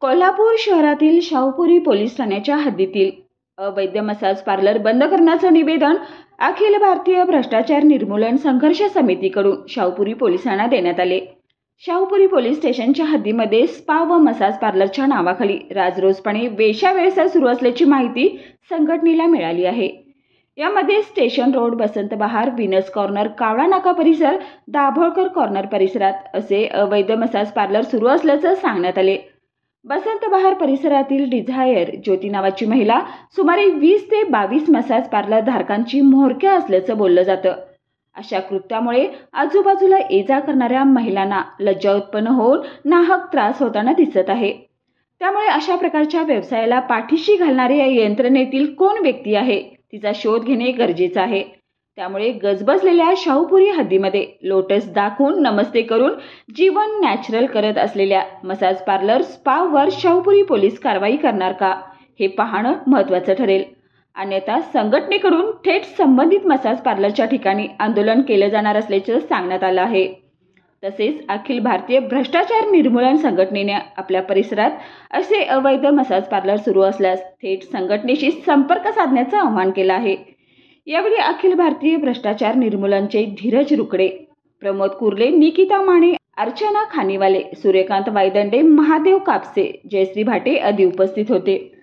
कोल्हापूर शहरातील शाहूपुरी पोलीस ठाण्याच्या हद्दीतील अवैध मसाज पार्लर बंद करण्याचं निवेदन अखिल भारतीय भ्रष्टाचार निर्मूलन संघर्ष समितीकडून शाहूपुरी पोलिसांना देण्यात आले। शाहूपुरी पोलीस स्टेशनच्या हद्दीमध्ये स्पा व मसाज पार्लरच्या नावाखाली राजरोसपणे वेश्या व्यवसाय सुरू असल्याची माहिती संघटनेला मिळाली आहे। यामध्ये स्टेशन रोड, बसंत बहार, विनस कॉर्नर, कावळा नाका परिसर, दाभोळकर कॉर्नर परिसरात असे अवैध मसाज पार्लर सुरू असल्याचं सांगण्यात आले। बसंत बहार परिसरातील डिझायर ज्योती नावाची महिला सुमारे 20 ते 22 मसाज पार्लर धारकांची म्होरक्या असल्याचं बोललं जातं। अशा कृत्यामुळे आजूबाजूला ये-जा करणाऱ्या महिलांना लज्जा उत्पन्न होऊन नाहक त्रास होताना दिसत आहे। त्यामुळे अशा प्रकारच्या व्यवसायाला पाठीशी घालणारे या यंत्रणेतील कोण व्यक्ती आहे तिचा शोध घेणे गरजेचं आहे। त्यामुळे गजबजलेल्या शाहूपुरी हद्दीमध्ये लोटस दाखवून नमस्ते करून जीवन नॅचरल करत असलेल्या मसाज पार्लर स्पावर शाहूपुरी पोलीस कारवाई करणार का हे पाहणं महत्त्वाचं ठरेल। अन्यथा संघटनेकडून थेट संबंधित मसाज पार्लरच्या ठिकाणी आंदोलन केलं जाणार असल्याचं सांगण्यात आलं आहे। तसेच अखिल भारतीय भ्रष्टाचार निर्मूलन संघटनेने आपल्या परिसरात असे अवैध मसाज पार्लर सुरू असल्यास थेट संघटनेशी संपर्क साधण्याचं आवाहन केलं आहे। यावेळी अखिल भारतीय भ्रष्टाचार निर्मूलनचे धीरज रुकडे, प्रमोद कुर्ले, निकिता माने, अर्चना खानीवाले, सूर्यकांत वायदंडे, महादेव कापसे, जयश्री भाटे आदी उपस्थित होते।